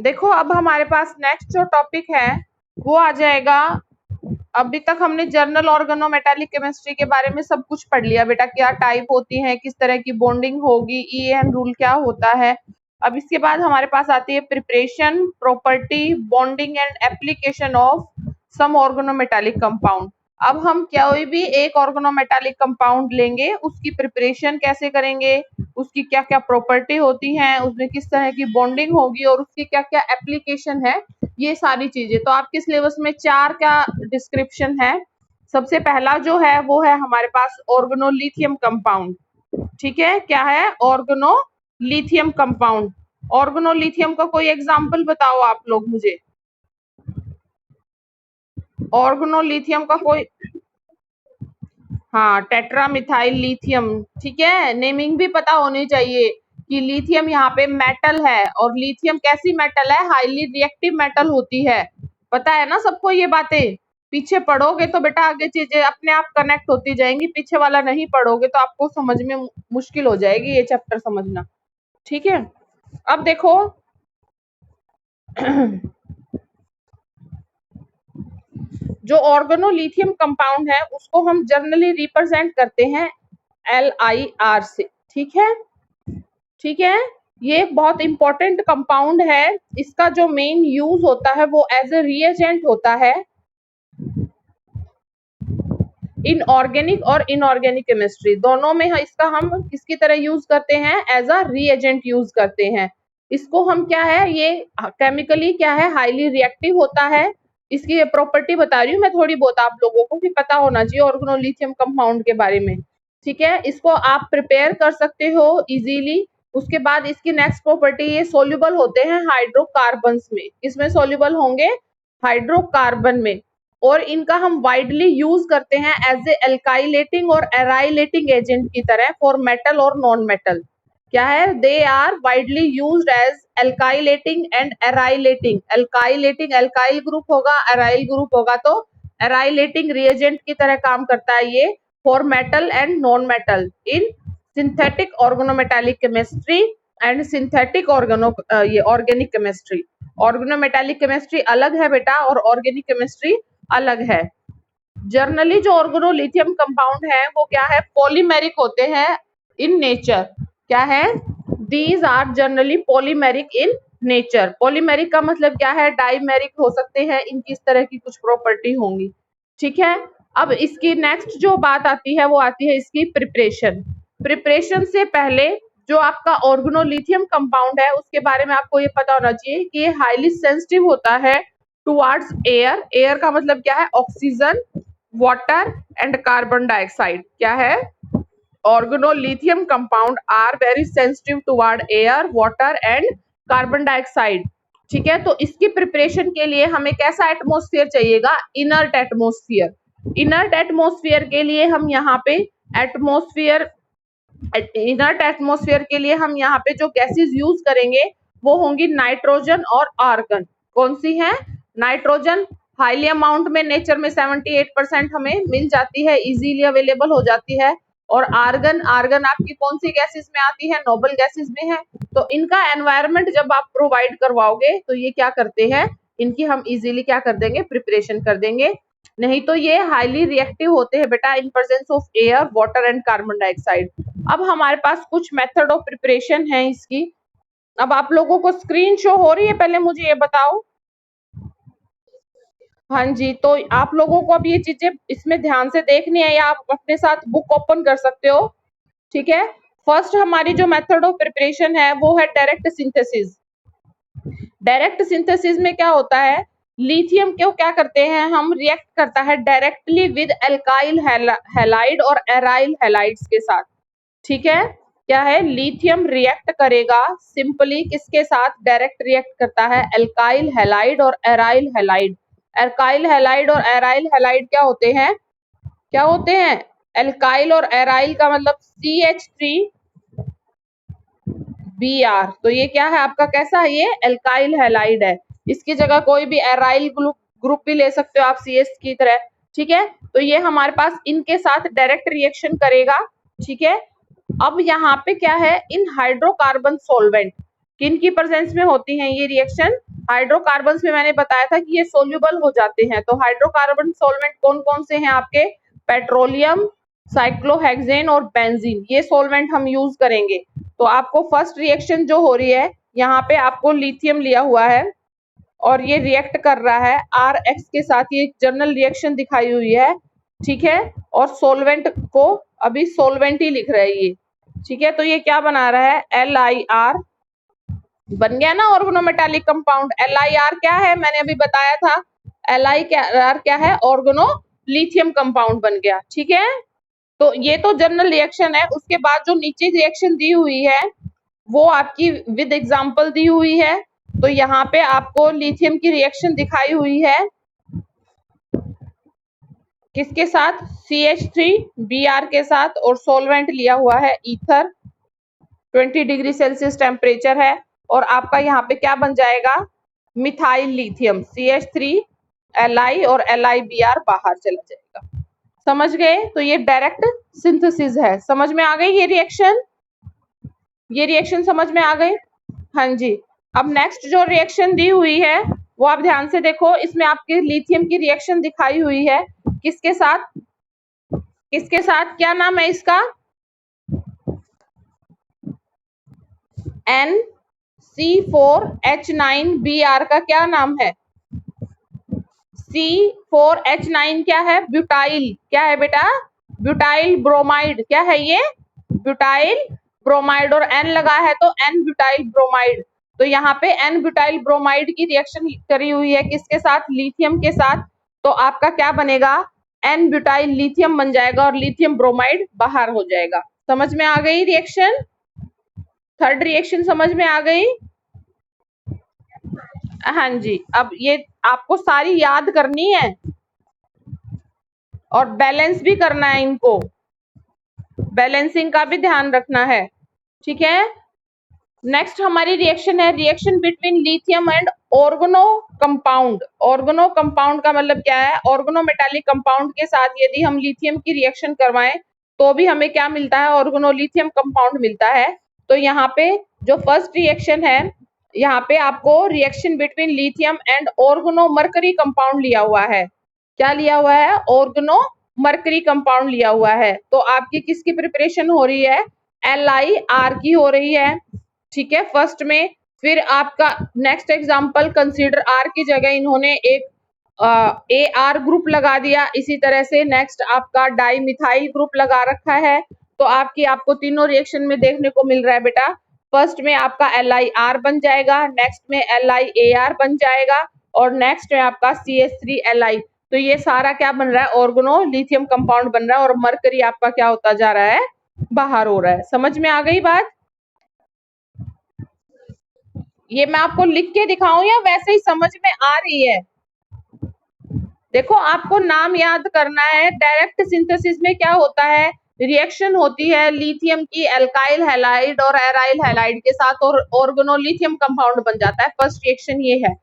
देखो अब हमारे पास नेक्स्ट जो टॉपिक है वो आ जाएगा। अभी तक हमने जर्नल ऑर्गेनोमेटालिक केमिस्ट्री के बारे में सब कुछ पढ़ लिया बेटा, क्या टाइप होती है, किस तरह की बॉन्डिंग होगी, ईएन रूल क्या होता है। अब इसके बाद हमारे पास आती है preparation, property, bonding and application of some organometallic compound. अब हम कोई भी एक ऑर्गेनोमेटालिक कंपाउंड लेंगे, उसकी प्रिपरेशन कैसे करेंगे, उसकी क्या क्या प्रॉपर्टी होती है, उसमें किस तरह की बॉन्डिंग होगी और उसकी क्या क्या एप्लीकेशन है, ये सारी चीजें। तो आपके सिलेबस में 4 क्या डिस्क्रिप्शन है। सबसे पहला जो है वो है हमारे पास ऑर्गेनोलिथियम कंपाउंड। ठीक है, क्या है? Organolithium compound. ऑर्गेनोलिथियम का कोई एग्जाम्पल बताओ आप लोग मुझे। ऑर्गेनोलिथियम का कोई, हाँ, टेट्रामिथाइल लिथियम। ठीक है, नेमिंग भी पता होनी चाहिए कि लिथियम यहाँ पे मेटल है और लिथियम कैसी मेटल है? हाईली रिएक्टिव मेटल होती है। पता है ना सबको ये बातें? पीछे पढ़ोगे तो बेटा आगे चीजें अपने आप कनेक्ट होती जाएंगी, पीछे वाला नहीं पढ़ोगे तो आपको समझ में मुश्किल हो जाएगी ये चैप्टर समझना। ठीक है, अब देखो जो ऑर्गेनोलिथियम कंपाउंड है उसको हम जनरली रिप्रेजेंट करते हैं LIR से। ठीक है, ठीक है, ये एक बहुत इंपॉर्टेंट कंपाउंड है। इसका जो मेन यूज होता है वो एज ए रिएजेंट होता है इन ऑर्गेनिक और इनऑर्गेनिक केमिस्ट्री दोनों में। इसका हम किसकी तरह यूज करते हैं? एज अ रिएजेंट यूज करते हैं इसको हम। क्या है ये? केमिकली क्या है? हाईली रिएक्टिव होता है। इसकी प्रॉपर्टी बता रही हूँ मैं थोड़ी बहुत, आप लोगों को भी पता होना चाहिए ऑर्गेनोलिथियम कंपाउंड के बारे में। ठीक है, इसको आप प्रिपेयर कर सकते हो इजीली। उसके बाद इसकी नेक्स्ट प्रॉपर्टी, ये सोल्यूबल होते हैं हाइड्रोकार्बन्स में। किसमें सोल्यूबल होंगे? हाइड्रोकार्बन में। और इनका हम वाइडली यूज करते हैं एज ए एल्काइलेटिंग और एराइलेटिंग एजेंट की तरह फॉर मेटल और नॉन मेटल। क्या है? They are widely used as alkylating and arylating. Alkylating alkyl group होगा, एराइल ग्रुप होगा तो एराइलेटिंग रिएजेंट की तरह काम करता है ये for metal and non metal in synthetic organometallic chemistry and synthetic organic chemistry. Organometallic chemistry अलग है बेटा और ऑर्गेनिक केमिस्ट्री अलग है। जनरली जो ऑर्गेनोलिथियम कंपाउंड है वो क्या है? पॉलीमेरिक होते हैं इन नेचर। क्या है? These are generally polymeric in nature. Polymeric का मतलब क्या है? डाइमेरिक हो सकते हैं, इनकी इस तरह की कुछ प्रॉपर्टी होंगी। ठीक है, अब इसकी नेक्स्ट जो बात आती है वो आती है इसकी प्रिपरेशन। प्रिपरेशन से पहले जो आपका ऑर्गेनोलिथियम कंपाउंड है उसके बारे में आपको ये पता होना चाहिए कि ये हाईली सेंसिटिव होता है टुवर्ड्स एयर। एयर का मतलब क्या है? Oxygen, water and carbon dioxide. क्या है? Organolithium compound are very sensitive toward air, water and carbon dioxide. ठीक है, तो इसकी प्रिपरेशन के लिए हमें कैसा एटमॉस्फेयर चाहिएगा? Inert atmosphere. इनर्ट एटमॉस्फेयर के लिए हम यहाँ पे इनर्ट एटमॉस्फेयर के लिए हम यहाँ पे जो गैसेस यूज करेंगे वो होंगी नाइट्रोजन और आर्गन। कौन सी है? नाइट्रोजन हाईली अमाउंट में नेचर में 78% हमें मिल जाती है, इजीली अवेलेबल हो जाती है। और आर्गन, आर्गन आपकी कौन सी गैसेस में आती है? नोबल गैसेस में है। तो इनका एनवायरनमेंट जब आप प्रोवाइड करवाओगे तो ये क्या करते हैं? इनकी हम इजीली क्या कर देंगे? प्रिपरेशन कर देंगे। नहीं तो ये हाईली रिएक्टिव होते हैं बेटा in presence of air, water and carbon dioxide. अब हमारे पास कुछ मेथड ऑफ प्रिपरेशन है इसकी। अब आप लोगों को स्क्रीन शो हो रही है? पहले मुझे ये बताओ। हाँ जी, तो आप लोगों को अब ये चीजें इसमें ध्यान से देखनी है या आप अपने साथ बुक ओपन कर सकते हो। ठीक है, फर्स्ट हमारी जो मेथड ऑफ प्रिपरेशन है वो है डायरेक्ट सिंथेसिस। डायरेक्ट सिंथेसिस में क्या होता है? लिथियम को क्या करते हैं हम? रिएक्ट करता है डायरेक्टली विद एल्काइल हैलाइड और एराइल हैलाइड्स के साथ। ठीक है, क्या है? लिथियम रिएक्ट करेगा सिंपली किसके साथ? डायरेक्ट रिएक्ट करता है एल्काइल हैलाइड और एराइल हैलाइड। एल्काइल हैलाइड और एराइल हैलाइड क्या होते हैं? क्या होते हैं? एल्काइल और एराइल का मतलब CH3Br। तो ये क्या है आपका? कैसा है ये? एल्काइल हैलाइड है। इसकी जगह कोई भी एराइल ग्रुप भी ले सकते हो आप CS की तरह। ठीक है, तो ये हमारे पास इनके साथ डायरेक्ट रिएक्शन करेगा। ठीक है, अब यहाँ पे क्या है? इन हाइड्रोकार्बन सॉल्वेंट किन की प्रेजेंस में होती हैं ये रिएक्शन? हाइड्रोकार्बन्स में मैंने बताया था कि ये सोल्यूबल हो जाते हैं। तो हाइड्रोकार्बन सॉल्वेंट कौन कौन से हैं आपके? पेट्रोलियम, साइक्लोहेक्सेन और बेंजीन, ये सॉल्वेंट हम यूज करेंगे। तो आपको फर्स्ट रिएक्शन जो हो रही है, यहाँ पे आपको लिथियम लिया हुआ है और ये रिएक्ट कर रहा है RX के साथ, ये जर्नल रिएक्शन दिखाई हुई है, ठीक है। और सॉल्वेंट को अभी सॉल्वेंट ही लिख रहा है ये, ठीक है। तो ये क्या बना रहा है? LiR बन गया ना ऑर्गेनोमेटालिक कंपाउंड। LiR क्या है? मैंने अभी बताया था, LiR क्या है? ऑर्गेनो लिथियम कंपाउंड बन गया, ठीक है। तो ये तो जनरल रिएक्शन है। उसके बाद जो नीचे रिएक्शन दी हुई है वो आपकी विद एग्जांपल दी हुई है। तो यहाँ पे आपको लिथियम की रिएक्शन दिखाई हुई है किसके साथ? CH3Br के साथ, और सॉल्वेंट लिया हुआ है ईथर, 20 डिग्री सेल्सियस टेम्परेचर है। और आपका यहाँ पे क्या बन जाएगा? मिथाइल लिथियम, CH3Li और LiBr बाहर चला जाएगा। समझ गए? तो ये डायरेक्ट सिंथेसिस है। समझ में आ गई ये रिएक्शन? ये रिएक्शन समझ में आ गई? हाँ जी। अब नेक्स्ट जो रिएक्शन दी हुई है वो आप ध्यान से देखो, इसमें आपके लिथियम की रिएक्शन दिखाई हुई है किसके साथ? किसके साथ? क्या नाम है इसका? NC4H9Br का क्या नाम है? C4H9 क्या है? ब्यूटाइल। क्या है बेटा? Butyl bromide. क्या है ये? Butyl bromide. और N लगा है तो N ब्यूटाइल ब्रोमाइड। तो यहाँ पे N ब्यूटाइल ब्रोमाइड की रिएक्शन करी हुई है किसके साथ? लिथियम के साथ। तो आपका क्या बनेगा? N ब्यूटाइल लिथियम बन जाएगा और लिथियम ब्रोमाइड बाहर हो जाएगा। समझ में आ गई रिएक्शन? थर्ड रिएक्शन समझ में आ गई? हाँ जी। अब ये आपको सारी याद करनी है और बैलेंस भी करना है, इनको बैलेंसिंग का भी ध्यान रखना है, ठीक है। नेक्स्ट हमारी रिएक्शन है reaction between lithium and organo compound. Organo compound का मतलब क्या है? ऑर्गेनोमेटालिक कंपाउंड के साथ यदि हम लिथियम की रिएक्शन करवाएं तो भी हमें क्या मिलता है? ऑर्गेनोलिथियम कंपाउंड मिलता है। तो यहाँ पे जो फर्स्ट रिएक्शन है, यहाँ पे आपको reaction between lithium and organo mercury compound लिया हुआ है। क्या लिया हुआ है? ऑर्गेनो मरकरी कंपाउंड लिया हुआ है। तो आपकी किसकी प्रिपरेशन हो रही है? LiR की हो रही है, ठीक है, फर्स्ट में। फिर आपका नेक्स्ट एग्जांपल, कंसीडर R की जगह इन्होंने एक AR ग्रुप लगा दिया। इसी तरह से नेक्स्ट आपका डाइमिथाइल ग्रुप लगा रखा है। तो आपको तीनों रिएक्शन में देखने को मिल रहा है बेटा। फर्स्ट में आपका LiR बन जाएगा, नेक्स्ट में LiAr बन जाएगा, और नेक्स्ट में आपका CH3Li। तो ये सारा क्या बन रहा है? ऑर्गेनो लिथियम कंपाउंड बन रहा है, और मरकरी आपका क्या होता जा रहा है? बाहर हो रहा है। समझ में आ गई बात? ये मैं आपको लिख के दिखाऊं या वैसे ही समझ में आ रही है? देखो, आपको नाम याद करना है। डायरेक्ट सिंथेसिस में क्या होता है? रिएक्शन होती है लिथियम की एल्काइल हैलाइड और एराइल हैलाइड के साथ, और ऑर्गेनोलिथियम कंपाउंड बन जाता है। फर्स्ट रिएक्शन ये है।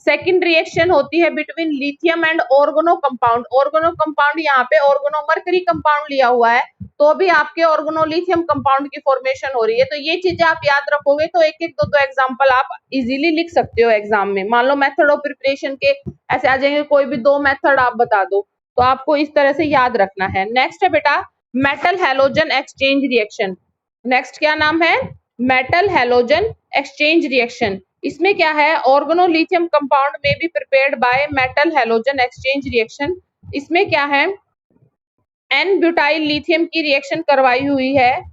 सेकंड रिएक्शन होती है between lithium and organo compound. Organo compound यहाँ पे ऑर्गेनो मरकरी कंपाउंड लिया हुआ है, तो भी आपके ऑर्गेनोलिथियम कंपाउंड की फॉर्मेशन हो रही है। तो ये चीजें आप याद रखोगे तो एक एक दो दो एग्जांपल आप इजीली लिख सकते हो एग्जाम में। मान लो मेथड ऑफ प्रिपरेशन के ऐसे आ जाएंगे, कोई भी दो मेथड आप बता दो, तो आपको इस तरह से याद रखना है। नेक्स्ट है बेटा metal halogen exchange reaction. Next क्या नाम है? Metal halogen exchange reaction. इसमें क्या है? ऑर्गेनोलिथियम कंपाउंड में be prepared by metal halogen exchange reaction. इसमें क्या है? एन ब्यूटाइल लिथियम की रिएक्शन करवाई हुई है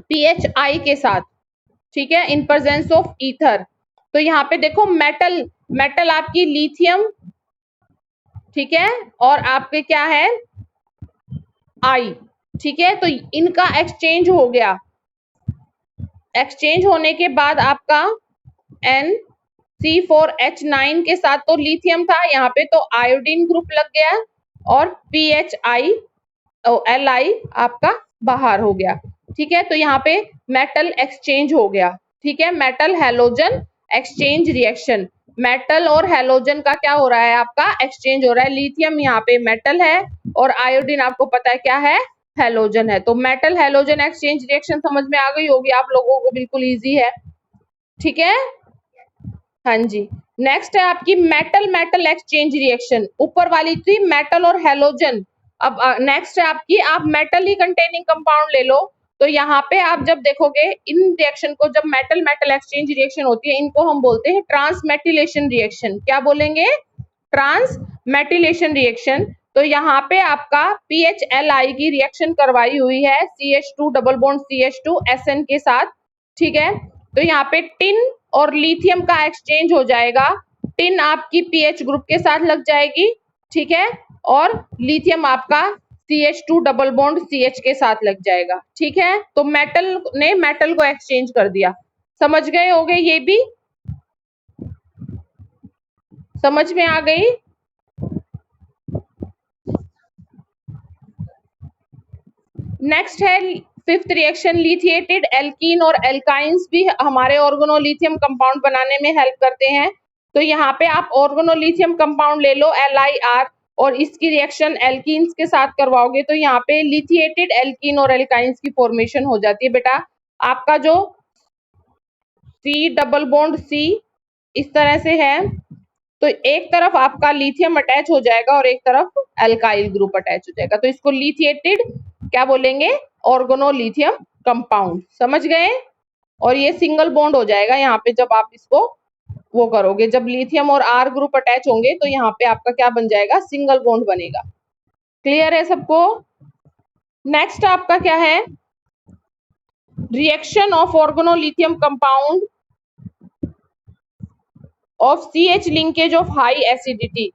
PHI के साथ, ठीक है, इन प्रेजेंस ऑफ ईथर। तो यहाँ पे देखो मेटल आपकी लिथियम, ठीक है, और आपके क्या है? आई, ठीक है। तो इनका एक्सचेंज हो गया। एक्सचेंज होने के बाद आपका NC4H9 के साथ तो लिथियम था यहाँ पे, तो आयोडीन ग्रुप लग गया, और PHI Li आपका बाहर हो गया, ठीक है। तो यहाँ पे मेटल एक्सचेंज हो गया, ठीक है। Metal halogen exchange reaction, metal और हैलोजन का क्या हो रहा है? आपका एक्सचेंज हो रहा है। लिथियम यहाँ पे मेटल है और आयोडीन आपको पता है क्या है? हैलोजन है। तो मेटल हैलोजन एक्सचेंज रिएक्शन समझ में आ गई होगी आप लोगों को, बिल्कुल इजी है, ठीक है। हाँ जी। नेक्स्ट है आपकी मेटल मेटल एक्सचेंज रिएक्शन, ऊपर वाली थी मेटल और हेलोजन। अब नेक्स्ट है आपकी, आप मेटल ही कंटेनिंग कंपाउंड ले लो, तो यहाँ पे आप जब देखोगे इन रिएक्शन को, जब मेटल मेटल एक्सचेंज रिएक्शन होती है, इनको हम बोलते हैं ट्रांसमेटिलेशन रिएक्शन। क्या बोलेंगे? ट्रांसमेटिलेशन रिएक्शन। तो यहाँ पे आपका PHLI की रिएक्शन करवाई हुई है CH2 double bond CH2 SN के साथ, ठीक है। तो यहाँ पे टिन और लिथियम का एक्सचेंज हो जाएगा, टिन आपकी पीएच ग्रुप के साथ लग जाएगी, ठीक है, और लिथियम आपका CH2 डबल बॉन्ड CH के साथ लग जाएगा, ठीक है। तो मेटल ने मेटल को एक्सचेंज कर दिया। समझ गए होगे? ये भी समझ में आ गई? नेक्स्ट है फिफ्थ रिएक्शन, लिथिएटेड एल्कीन और एल्काइंस भी हमारे ऑर्गेनोलिथियम कंपाउंड बनाने में हेल्प करते हैं। तो यहाँ पे आप ऑर्गेनोलिथियम कंपाउंड ले लो LiR, और इसकी रिएक्शन एल्कीन्स के साथ करवाओगे तो यहाँ पे लिथिएटेड एल्कीन और एल्काइंस की फॉर्मेशन हो जाती है। बेटा आपका जो C डबल बॉन्ड C इस तरह से है, तो एक तरफ आपका लिथियम अटैच हो जाएगा और एक तरफ एल्काइल ग्रुप अटैच हो जाएगा, तो इसको लिथिएटेड क्या बोलेंगे? Organolithium compound. समझ गए? और ये सिंगल बॉन्ड हो जाएगा यहाँ पे जब आप इसको वो करोगे, जब लिथियम और R ग्रुप अटैच होंगे तो यहाँ पे आपका क्या बन जाएगा? सिंगल बॉन्ड बनेगा। क्लियर है सबको? नेक्स्ट आपका क्या है? Reaction of organolithium compound of CH linkage of high acidity.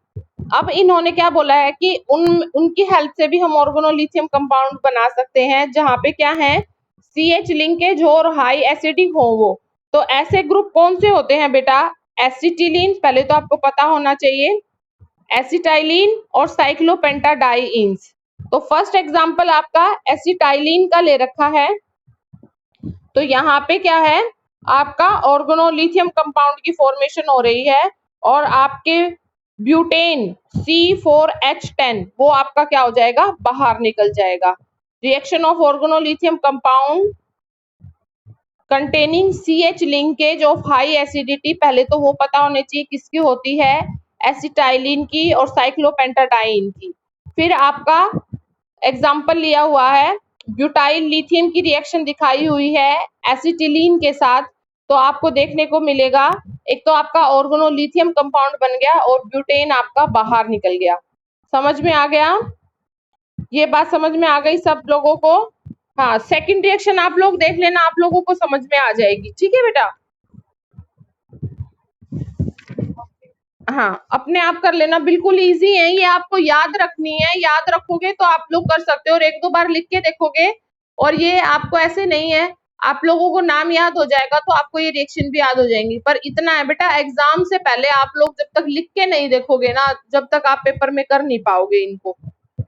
अब इन्होंने क्या बोला है कि उनकी हेल्प से भी हम ऑर्गेनोलिथियम कंपाउंड बना सकते हैं जहां पे क्या है? CH लिंकेज हो और हाई एसिडिक हो वो। तो ऐसे ग्रुप कौन से होते हैं बेटा? एसिटिलीन, पहले तो आपको पता होना चाहिए, एसिटाइलिन और साइक्लोपेंटाडाइइन्स। तो फर्स्ट एग्जांपल आपका एसिटाइलिन का ले रखा है। तो यहाँ पे क्या है? आपका ऑर्गेनोलिथियम कंपाउंड की फॉर्मेशन हो रही है और आपके ब्यूटेन C4H10 वो आपका क्या हो जाएगा? बाहर निकल जाएगा। Reaction of organolithium compound containing CH linkage of high acidity, पहले तो वो पता होने चाहिए किसकी होती है? एसिटाइलिन की और साइक्लोपेंटाडाइन की। फिर आपका एग्जाम्पल लिया हुआ है, ब्यूटाइल लिथियम की रिएक्शन दिखाई हुई है एसिटिलीन के साथ, तो आपको देखने को मिलेगा एक तो आपका ऑर्गेनोलिथियम कंपाउंड बन गया और ब्यूटेन आपका बाहर निकल गया। समझ में आ गया? ये बात समझ में आ गई सब लोगों को? हाँ, सेकंड रिएक्शन आप लोग देख लेना, आप लोगों को समझ में आ जाएगी, ठीक है बेटा? हाँ, अपने आप कर लेना, बिल्कुल इजी है, ये आपको याद रखनी है, याद रखोगे तो आप लोग कर सकते हो, और एक दो बार लिख के देखोगे, और ये आपको ऐसे नहीं है आप लोगों को नाम याद हो जाएगा तो आपको ये रिएक्शन भी याद हो जाएंगी, पर इतना है बेटा, एग्जाम से पहले आप लोग जब तक लिख के नहीं देखोगे ना, जब तक आप पेपर में कर नहीं पाओगे इनको,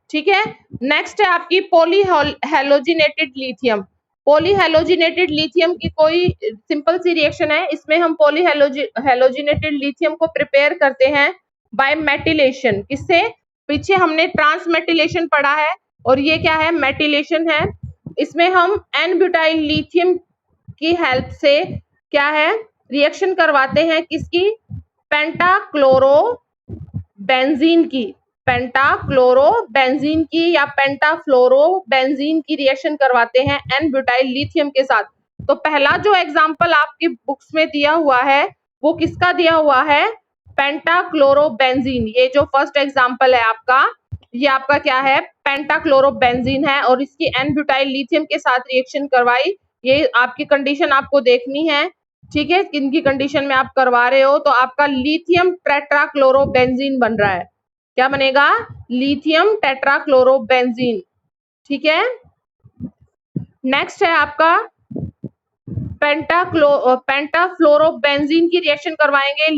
ठीक है। नेक्स्ट है आपकी पॉलीहेलोजिनेटेड लिथियम। पॉलीहेलोजिनेटेड लिथियम की कोई सिंपल सी रिएक्शन है, इसमें हम पॉलीहेलोजिनेटेड लिथियम को प्रिपेयर करते हैं बाय मेटिलेशन। किससे? पीछे हमने ट्रांसमेटिलेशन पढ़ा है और ये क्या है? मेटिलेशन है। इसमें हम एन ब्यूटाइल लिथियम की हेल्प से क्या है? रिएक्शन करवाते हैं किसकी? पेंटाक्लोरो बेंजीन की, पेंटाक्लोरोबेंजीन की या पेंटाफ्लोरोबेंजीन की रिएक्शन करवाते हैं एन ब्यूटाइल लिथियम के साथ। तो पहला जो एग्जांपल आपकी बुक्स में दिया हुआ है वो किसका दिया हुआ है? पेंटाक्लोरोबेंजीन। ये जो फर्स्ट एग्जांपल है आपका, ये आपका क्या है? पेंटाक्लोरोबेंजीन है, और इसकी एन ब्यूटाइल लिथियम के साथ रिएक्शन करवाई। ये आपकी कंडीशन आपको देखनी है, ठीक है, किनकी कंडीशन में आप करवा रहे हो। तो आपका लिथियम टेट्राक्लोरोबेंजीन बन रहा है। क्या बनेगा? लिथियम टेट्राक्लोरोबेंजीन, ठीक है। नेक्स्ट है आपका पेंटाफ्लोरोबेंजीन की रिएक्शन करवाएंगे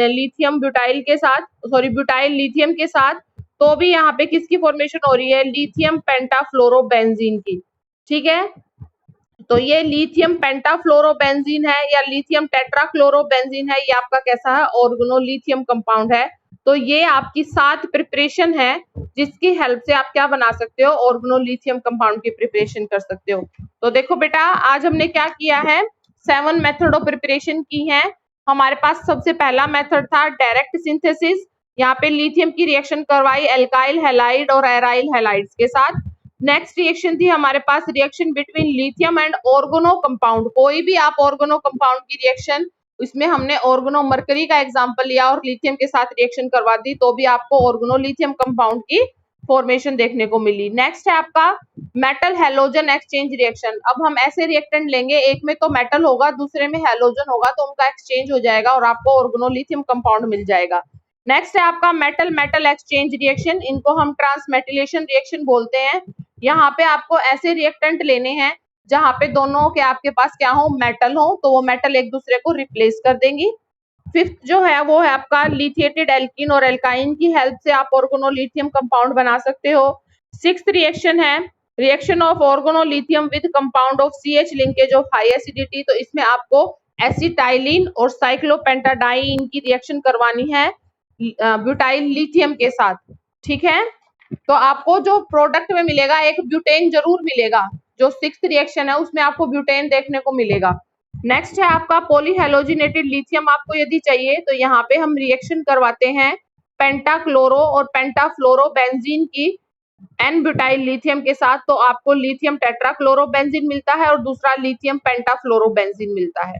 लिथियम ब्यूटाइल के साथ, सॉरी ब्यूटाइल लिथियम के साथ, तो भी यहाँ पे किसकी फॉर्मेशन हो रही है? लिथियम पेंटाफ्लोरोबेंजीन की, ठीक है। तो ये लिथियम पेंटाफ्लोरोबेंजीन है या लिथियम टेट्राक्लोरोबेंजीन है, ये आपका कैसा है? ऑर्गेनोलिथियम कंपाउंड है। तो ये आपकी 7 प्रिपरेशन है जिसकी हेल्प से आप क्या बना सकते हो? ऑर्गेनोलिथियम कंपाउंड की प्रिपरेशन कर सकते हो। तो देखो बेटा, आज हमने क्या किया है? 7 मेथड ऑफ प्रिपरेशन की है। हमारे पास सबसे पहला मेथड था डायरेक्ट सिंथेसिस। यहाँ पे लिथियम की रिएक्शन करवाई एल्काइल हैलाइड और एराइल हैलाइड्स के साथ। नेक्स्ट रिएक्शन थी हमारे पास reaction between lithium and organo compound. कोई भी आप ऑर्गेनो कंपाउंड की रिएक्शन, इसमें हमने ऑर्गेनो मरकरी का एग्जांपल लिया और लिथियम के साथ रिएक्शन करवा दी, तो भी आपको ऑर्गेनो लिथियम कंपाउंड की फॉर्मेशन देखने को मिली। नेक्स्ट है आपका मेटल हैलोजन एक्सचेंज रिएक्शन। अब हम ऐसे रिएक्टेंट लेंगे, एक में तो मेटल होगा, दूसरे में हैलोजन होगा, तो उनका एक्सचेंज हो जाएगा और आपको ऑर्गेनो लिथियम कंपाउंड मिल जाएगा। नेक्स्ट है आपका मेटल मेटल एक्सचेंज रिएक्शन, इनको हम ट्रांसमेटिलेशन रिएक्शन बोलते हैं। यहाँ पे आपको ऐसे रिएक्टेंट लेने हैं जहां पे दोनों के आपके पास क्या हो, मेटल हो, तो वो मेटल एक दूसरे को रिप्लेस कर देंगी। फिफ्थ जो है वो है आपका लिथिएटेड एल्कीन और एल्काइन की हेल्प से आप ऑर्गेनोलिथियम कंपाउंड बना सकते हो। सिक्स्थ रिएक्शन है reaction of organolithium with compound of CH linkage of high acidity. तो इसमें आपको एसिटाइलिन और साइक्लोपेंटाडाइन की रिएक्शन करवानी है ब्यूटाइल लिथियम के साथ, ठीक है। तो आपको जो प्रोडक्ट में मिलेगा एक ब्यूटेन जरूर मिलेगा, जो सिक्स्थ रिएक्शन है उसमें आपको ब्यूटेन देखने को मिलेगा। नेक्स्ट है आपका पॉलीहेलोजिनेटेड लिथियम। आपको यदि चाहिए तो यहाँ पे हम रिएक्शन करवाते हैं पेंटाक्लोरो और पेंटाफ्लोरोबेंजीन की एन ब्यूटाइल लिथियम के साथ, तो आपको लिथियम टेट्राक्लोरोबेंजीन मिलता है और दूसरा लिथियम पेंटाफ्लोरोबेंजीन मिलता है।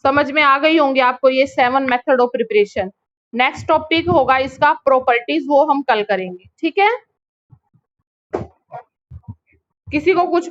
समझ में आ गई होंगी आपको ये 7 method of preparation. Next topic होगा इसका प्रॉपर्टीज, वो हम कल करेंगे, ठीक है। किसी को कुछ